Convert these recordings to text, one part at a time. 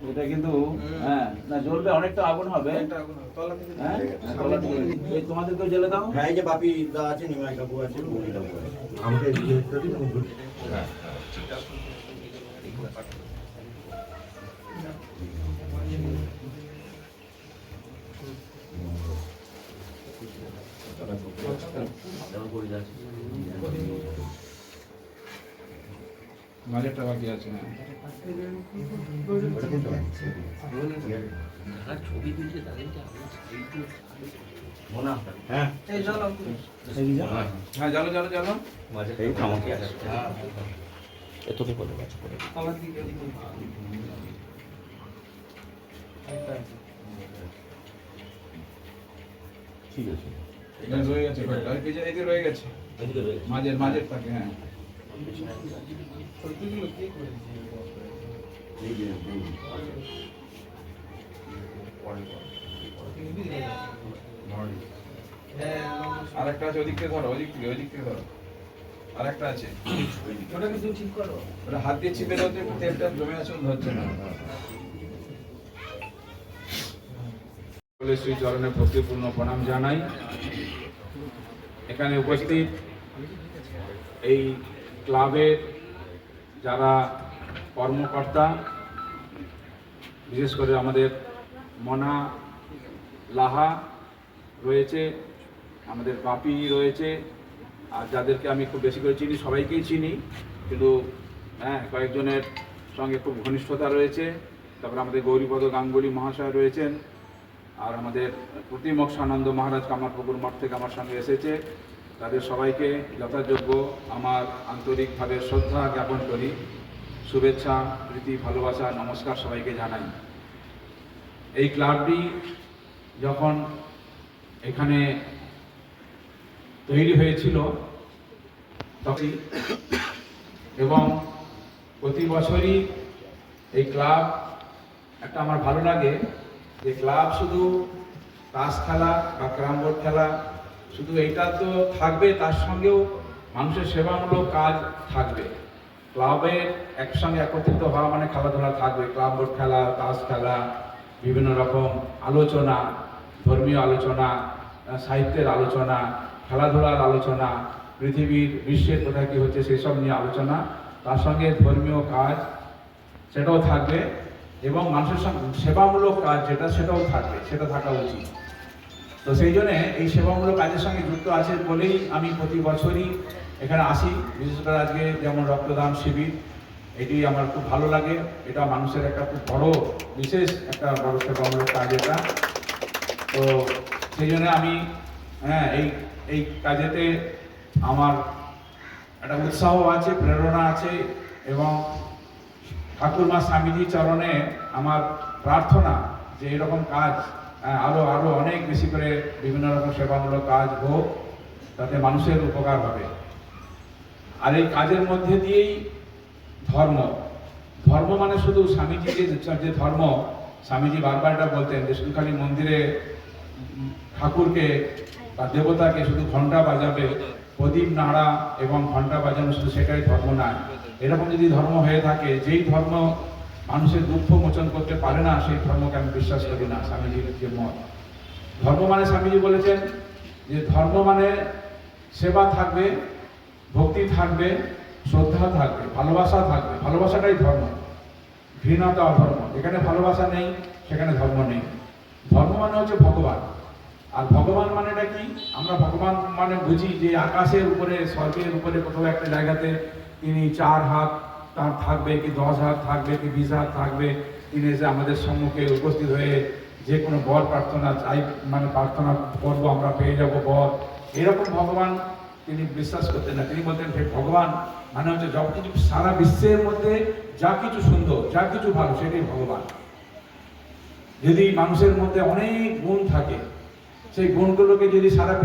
এটা কিন্তু হ্যাঁ না জ্বলবে, অনেকটা আগুন হবে। তোমাদেরকেও জ্বেলে দাও। হ্যাঁ এই যে বাপি দা আছে, নিমাই কাকু আছে, আমাকে বাজেটটা বাকি আছে। ছবি দিয়েছে তাদেরকে হ্যাঁ হ্যাঁ জানো জানো জানো এতটা করে কাজ করে ঠিক আছে। রয়ে গেছে এদিকে রয়ে গেছে, মাঝের মাঝের থাকে। হ্যাঁ আরেকটা আছে, ওদিক থেকে ধরো, ওদিক থেকে ধরো। আরেকটা আছে, ওটা কিন্তু ঠিক করো, ওটা হাত দিয়ে চিপে দাও, একটু তেলটা জমে আছে, ধরছে না। শ্রী চরণে ভক্তিপূর্ণ প্রণাম জানাই। এখানে উপস্থিত এই ক্লাবের যারা কর্মকর্তা, বিশেষ করে আমাদের মনা লাহা রয়েছে, আমাদের বাপি রয়েছে, আর যাদেরকে আমি খুব বেশি করে চিনি, সবাইকেই চিনি, কিন্তু হ্যাঁ কয়েকজনের সঙ্গে খুব ঘনিষ্ঠতা রয়েছে। তারপরে আমাদের গৌরীপদ গাঙ্গুলি মহাশয় রয়েছেন, আর আমাদের প্রতিমোক্ষানন্দ মহারাজ কামারপুকুর মঠ থেকে আমার সঙ্গে এসেছে। তাদের সবাইকে যথাযোগ্য আমার আন্তরিকভাবে শ্রদ্ধা জ্ঞাপন করি, শুভেচ্ছা, প্রীতি, ভালোবাসা, নমস্কার সবাইকে জানাই। এই ক্লাবটি যখন এখানে তৈরি হয়েছিল তখন এবং প্রতি বছরই এই ক্লাব একটা আমার ভালো লাগে যে ক্লাব শুধু তাস খেলা বা ক্যারাম বোর্ড খেলা শুধু এইটা তো থাকবে, তার সঙ্গেও মানুষের সেবামূলক কাজ থাকবে। ক্লাবের একসঙ্গে একত্রিত হওয়া মানে খেলাধুলা থাকবে, ক্লাব বোর্ড খেলা, তাস খেলা, বিভিন্ন রকম আলোচনা, ধর্মীয় আলোচনা, সাহিত্যের আলোচনা, খেলাধুলার আলোচনা, পৃথিবীর বিশ্বের কোথায় কী হচ্ছে সেসব নিয়ে আলোচনা, তার সঙ্গে ধর্মীয় কাজ সেটাও থাকবে, এবং মানুষের সঙ্গে সেবামূলক কাজ যেটা সেটাও থাকবে, সেটা থাকা উচিত। তো সেই জন্যে এই সেবামূলক কাজের সঙ্গে যুক্ত আছে বলেই আমি প্রতি বছরই এখানে আসি। বিশেষ করে আজকে যেমন রক্তদান শিবির, এটি আমার খুব ভালো লাগে। এটা মানুষের একটা খুব বড় বিশেষ একটা বড় সেবামূলক কাজ এটা। তো সেই জন্য আমি এই কাজেতে আমার একটা উৎসাহ আছে, প্রেরণা আছে, এবং ঠাকুরমা স্বামীজি চরণে আমার প্রার্থনা যে এরকম কাজ আরো অনেক বেশি করে বিভিন্ন রকম সেবামূলক কাজ হোক, তাতে মানুষের উপকার হবে। আর এই কাজের মধ্যে দিয়েই ধর্ম মানে শুধু স্বামীজি যে ধর্ম, স্বামীজি বারবার এটা বলতেন যে শুধু খালি মন্দিরে ঠাকুরকে বা দেবতাকে শুধু ঘণ্টা বাজাবে, প্রদীপ নাড়া এবং ঘণ্টা বাজানো শুধু সেটাই ধর্ম নয়। এরকম যদি ধর্ম হয়ে থাকে, যেই ধর্ম মানুষের দুঃখ মোচন করতে পারে না, সেই ধর্মকে আমি বিশ্বাস করি না। স্বামীজির যে মত, ধর্ম মানে স্বামীজি বলেছেন যে ধর্ম মানে সেবা থাকবে, ভক্তি থাকবে, শ্রদ্ধা থাকবে, ভালোবাসা থাকবে। ভালোবাসাটাই ধর্ম, ঘৃণাটা অধর্ম। যেখানে ভালোবাসা নেই সেখানে ধর্ম নেই। ধর্ম মানে হচ্ছে ভগবান। আর ভগবান মানেটা কি? আমরা ভগবান মানে বুঝি যে আকাশের উপরে, স্বর্গের উপরে কোথাও একটা জায়গাতে তিনি 4 হাত তার থাকবে, কি 10 হাত থাকবে, কি 20 হাত থাকবে। তিনি এসে আমাদের সম্মুখে উপস্থিত হয়ে যে কোনো বর প্রার্থনা চাই, মানে প্রার্থনা করবো, আমরা পেয়ে যাব বর। এরকম ভগবান তিনি বিশ্বাস করতেন না। তিনি বলতেন ভগবান মানে হচ্ছে সব কিছু, সারা বিশ্বের মধ্যে যা কিছু সুন্দর, যা কিছু ভালো, সেটাই ভগবান। যদি মানুষের মধ্যে অনেক গুণ থাকে, সেই গুণগুলোকে যদি সারা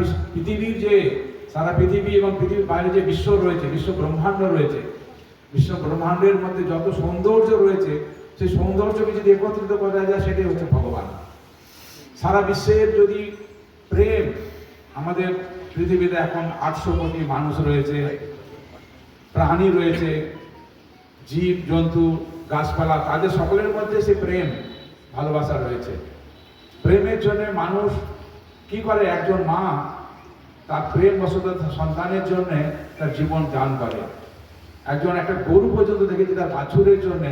পৃথিবী এবং পৃথিবীর বাইরে যে বিশ্ব রয়েছে, বিশ্ব ব্রহ্মাণ্ড রয়েছে, বিশ্ব ব্রহ্মাণ্ডের মধ্যে যত সৌন্দর্য রয়েছে, সেই সৌন্দর্যকে যদি একত্রিত করা যায়, সেটাই হচ্ছে ভগবান। সারা বিশ্বের যদি প্রেম, আমাদের পৃথিবীতে এখন 800 কোটি মানুষ রয়েছে, প্রাণী রয়েছে, জীব জন্তু গাছপালা, তাদের সকলের মধ্যে সে প্রেম ভালোবাসা রয়েছে। প্রেমের জন্য মানুষ কি করে, একজন মা তার প্রেম বশত সন্তানের জন্য তার জীবন দান করে। একজন একটা গরু পর্যন্ত দেখেছি তার বাছুরের জন্য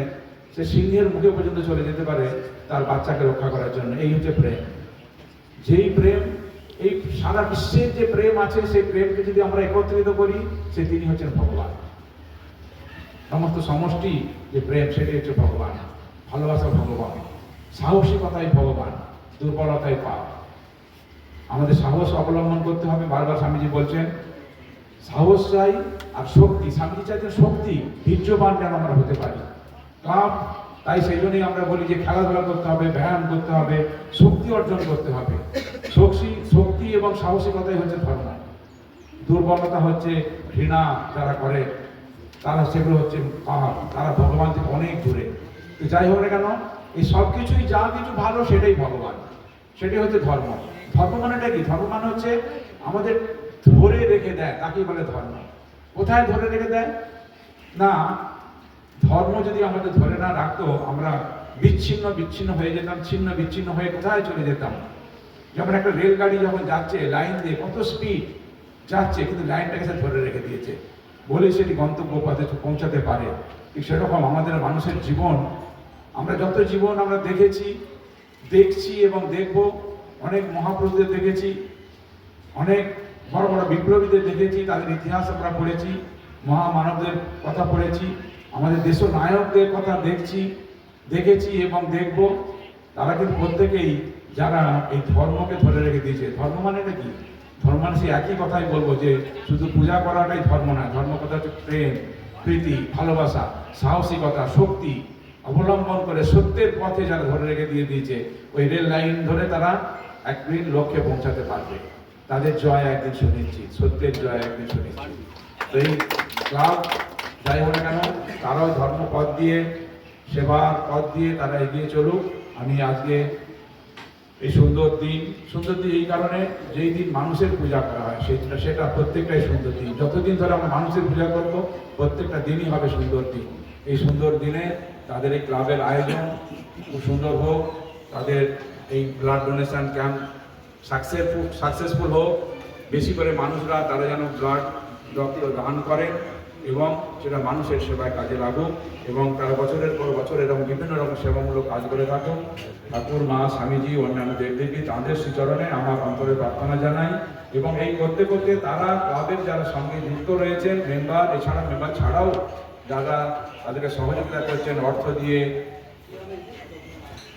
সে সিংহের মুখে পর্যন্ত চলে যেতে পারে তার বাচ্চাকে রক্ষা করার জন্য। এই হচ্ছে প্রেম। যেই প্রেম, এই সারা বিশ্বের যে প্রেম আছে, সেই প্রেমকে যদি আমরা একত্রিত করি, সে তিনি হচ্ছেন ভগবান। সমস্ত সমষ্টি যে প্রেম, সেটি হচ্ছে ভগবান। ভালোবাসা ভগবান, সাহসিকতাই ভগবান, দুর্বলতাই পাপ। আমাদের সাহস অবলম্বন করতে হবে। বারবার স্বামীজি বলছেন সাহস চাই আর শক্তি। স্বামীজি চাইছেন শক্তি, বীর্যবান যেন আমরা হতে পারি। কাপ তাই সেই জন্যই আমরা বলি যে খেলাধুলা করতে হবে, ব্যায়াম করতে হবে, শক্তি অর্জন করতে হবে। শক্তি এবং সাহসিকতাই হচ্ছে ধর্ম। দুর্বলতা হচ্ছে ঘৃণা যারা করে, তারা সেগুলো হচ্ছে পাপ, তারা ভগবান থেকে অনেক দূরে। তো যাই হোক না কেন, এই সব কিছুই যা কিছু ভালো সেটাই ভগবান, সেটাই হচ্ছে ধর্ম। ধর্ম মানেটা কি? ধর্ম মানে হচ্ছে আমাদের ধরে রেখে দেয়, তাকেই বলে ধর্ম। কোথায় ধরে রেখে দেয়? না, ধর্ম যদি আমাদের ধরে না রাখতো, আমরা বিচ্ছিন্ন হয়ে যেতাম, ছিন্ন বিচ্ছিন্ন হয়ে কোথায় চলে যেতাম। যেমন একটা রেলগাড়ি যখন যাচ্ছে লাইন দিয়ে, কত স্পিড যাচ্ছে, কিন্তু লাইনটাকে সে ধরে রেখে দিয়েছে বলে সেটি গন্তব্য পথে পৌঁছাতে পারে। ঠিক সেরকম আমাদের মানুষের জীবন, আমরা যত জীবন আমরা দেখছি এবং দেখব, অনেক মহাপুরুষদের দেখেছি, অনেক বড় বড় বিপ্লবীদের দেখেছি, তাদের ইতিহাস আমরা পড়েছি, মহামানবদের কথা পড়েছি, আমাদের দেশ নায়কদের কথা দেখেছি এবং দেখব। তারা কিন্তু প্রত্যেকেই যারা এই ধর্মকে ধরে রেখে দিয়েছে। ধর্ম মানে কি? ধর্ম মানে সেই একই কথাই বলবো যে শুধু পূজা করাটাই ধর্ম না। ধর্ম কথা হচ্ছে প্রেম, প্রীতি, ভালোবাসা, সাহসিকতা, শক্তি অবলম্বন করে সত্যের পথে যারা ধরে রেখে দিয়েছে, ওই রেল লাইন ধরে তারা একদিন লক্ষ্যে পৌঁছাতে পারবে। তাদের জয় একদিন সুনিশ্চিত, সত্যের জয় একদিন সুনিশ্চিত। তো এই ক্লাব যাই হোক না কেন, তারাও ধর্ম পথ দিয়ে, সেবার পথ দিয়ে তারা এগিয়ে চলুক। আমি আজকে এই সুন্দর দিন এই কারণে, যেই দিন মানুষের পূজা করা হয় সেটা প্রত্যেকটাই সুন্দর দিন। যতদিন ধরে আমরা মানুষের পূজা করবো, প্রত্যেকটা দিনই হবে সুন্দর দিন। এই সুন্দর দিনে তাদের এই ক্লাবের আয়োজন খুব সুন্দর হোক, তাদের এই ব্লাড ডোনেশন ক্যাম্প সাকসেসফুল হোক, বেশি করে মানুষরা তারা যেন ব্লাড রক্ত দান করেন এবং সেটা মানুষের সেবায় কাজে লাগুক, এবং তারা বছরের পর বছর এরকম বিভিন্ন রকম সেবামূলক কাজ করে থাকুন। ঠাকুর, মা, স্বামীজি, অন্যান্য দেবদেবী, তাঁদের শ্রীচরণে আমার অন্তরে প্রার্থনা জানাই। এবং এই করতে করতে তারা ক্লাবের যারা সঙ্গে যুক্ত রয়েছেন, মেম্বার, এছাড়া মেম্বার ছাড়াও যারা তাদেরকে সহযোগিতা করছেন, অর্থ দিয়ে,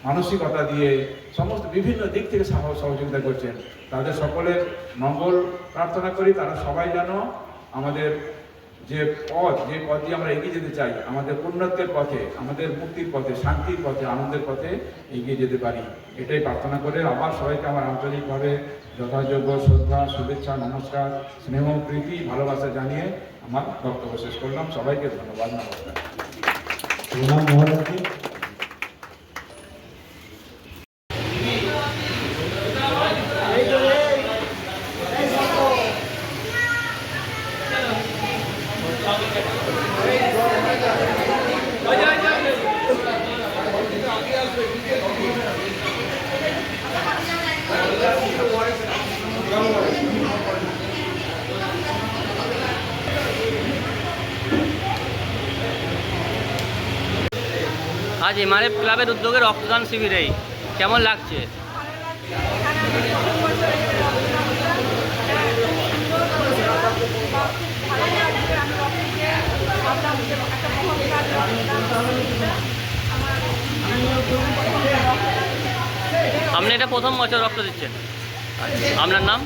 মানসিকতা দিয়ে, সমস্ত বিভিন্ন দিক থেকে সহযোগিতা করছেন, তাদের সকলের মঙ্গল প্রার্থনা করি। তারা সবাই যেন আমাদের যে পথ দিয়ে আমরা এগিয়ে যেতে চাই, আমাদের পুণ্যত্বের পথে, আমাদের মুক্তির পথে, শান্তির পথে, আনন্দের পথে এগিয়ে যেতে পারি, এটাই প্রার্থনা করে আবার সবাইকে আমার আন্তরিকভাবে যথাযোগ্য শ্রদ্ধা, শুভেচ্ছা, নমস্কার, স্নেহ, প্রীতি, ভালোবাসা জানিয়ে আমার বক্তব্য শেষ করলাম। সবাইকে ধন্যবাদ, নমস্কার। আজ এমআরএফ ক্লাবের উদ্যোগে রক্তদান শিবিরে কেমন লাগছে? আপনি এটা প্রথম বছর রক্ত দিচ্ছেন? আপনার নাম,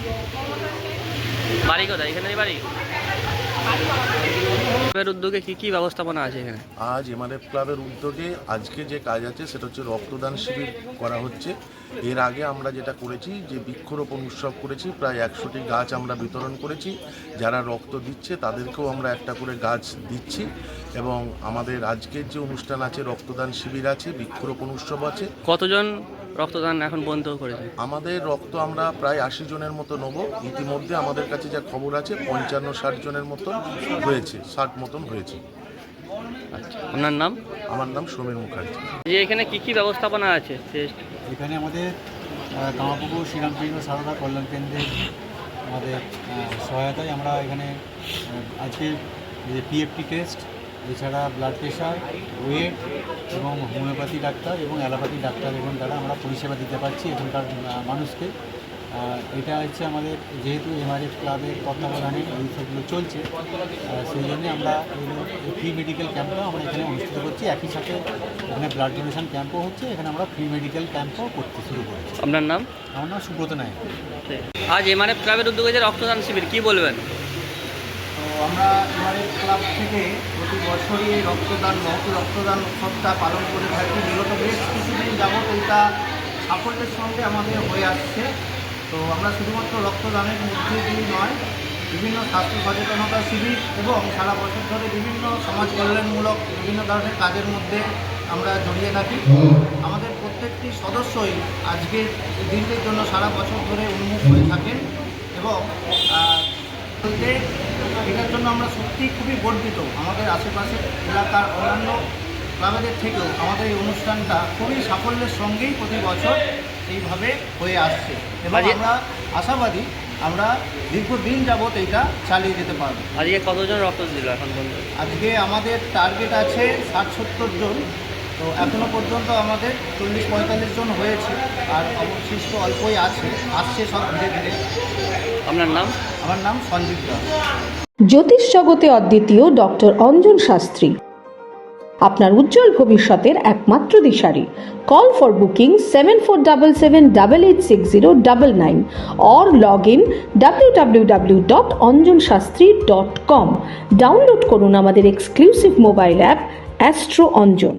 বাড়ি কোথায়? এখানে বাড়ি? উদ্যোগে কি ব্যবস্থাপনা আছে এখানে? আজ এমআরএফ ক্লাবের উদ্যোগে আজকে যে কাজ আছে সেটা হচ্ছে রক্তদান শিবির করা হচ্ছে। এর আগে আমরা যেটা করেছি যে বৃক্ষরোপণ উৎসব করেছি, প্রায় 100টি গাছ আমরা বিতরণ করেছি। যারা রক্ত দিচ্ছে তাদেরকেও আমরা একটা করে গাছ দিচ্ছি। এবং আমাদের আজকের যে অনুষ্ঠান আছে, রক্তদান শিবির আছে, বৃক্ষরোপণ উৎসব আছে। কতজন রক্তদান এখন বন্ধ করেছেন? আমাদের রক্ত আমরা প্রায় 80 জনের মতো নেব। ইতিমধ্যে আমাদের কাছে যা খবর আছে 55-60 জনের মতো হয়েছে, 60 মতন হয়েছে। আচ্ছা, আপনার নাম? আমার নাম সমীর মুখার্জি। যে এখানে কি কি ব্যবস্থাপনা আছে টেস্ট? এখানে আমাদের কামারপুকুর শ্রীরামকৃষ্ণ সারদা কল্যাণ কেন্দ্রের আমাদের সহায়তায় আমরা এখানে আজকে যে পিএফটি টেস্ট, এছাড়া ব্লাড প্রেশার, ওয়েট এবং হোমিওপ্যাথি ডাক্তার এবং অ্যালোপ্যাথি ডাক্তার এবং দ্বারা আমরা পরিষেবা দিতে পারছি এখানকার মানুষকে। এটা হচ্ছে আমাদের যেহেতু এমআরএফ ক্লাবের তত্ত্বাবধানে এই সবগুলো চলছে, সেই জন্যে আমরা ফ্রি মেডিকেল ক্যাম্পও আমরা এখানে অনুষ্ঠিত করছি। একই সাথে এখানে ব্লাড ডোনেশন ক্যাম্পও হচ্ছে, এখানে আমরা ফ্রি মেডিকেল ক্যাম্পও করতে শুরু করেছি। আপনার নাম? আমার নাম সুব্রত নায়ক। আজ এমআরএফ ক্লাবের উদ্যোগে যে রক্তদান শিবির, কি বলবেন? তো আমরা এমআরএফ ক্লাব থেকে প্রতি বছরই এই রক্তদান উৎসবটা পালন করে থাকি। বিগত বেশ কিছুদিন যাবৎ এটা সাফল্যের সঙ্গে আমাদের হয়ে আসছে। তো আমরা শুধুমাত্র রক্তদানের মধ্যে দিয়ে নয়, বিভিন্ন স্বাস্থ্য সচেতনতা শিবির এবং সারা বছর ধরে বিভিন্ন সমাজ কল্যাণমূলক বিভিন্ন ধরনের কাজের মধ্যে আমরা জড়িয়ে থাকি। আমাদের প্রত্যেকটি সদস্যই আজকের দিনটির জন্য সারা বছর ধরে উন্মুখ হয়ে থাকেন এবং বলতে এটার জন্য আমরা সত্যিই খুবই গর্বিত। আমাদের আশেপাশের এলাকার অন্যান্য ক্লাবেদের থেকেও আমাদের এই অনুষ্ঠানটা খুবই সাফল্যের সঙ্গেই প্রতি বছর এইভাবে হয়ে আসছে এবং আমরা আশাবাদী আমরা দীর্ঘদিন যাবৎ এটা চালিয়ে যেতে পারব। আজকে কতজন রক্ত দিল এখন পর্যন্ত? আজকে আমাদের টার্গেট আছে 60-70 জন। তো এখনও পর্যন্ত আমাদের 40-45 জন হয়েছে, আর অবশিষ্ট অল্পই আসছে সব ধীরে ধীরে। আপনার নাম? আমার নাম সঞ্জীব দাস। জ্যোতিষ জগতে অদ্বিতীয় ডক্টর অঞ্জন শাস্ত্রী, আপনার উজ্জ্বল ভবিষ্যতের একমাত্র দিশারি। Call for booking 7477886099 or log in www.anjanshastri.com। Download করুন আমাদের exclusive mobile app astro Anjan.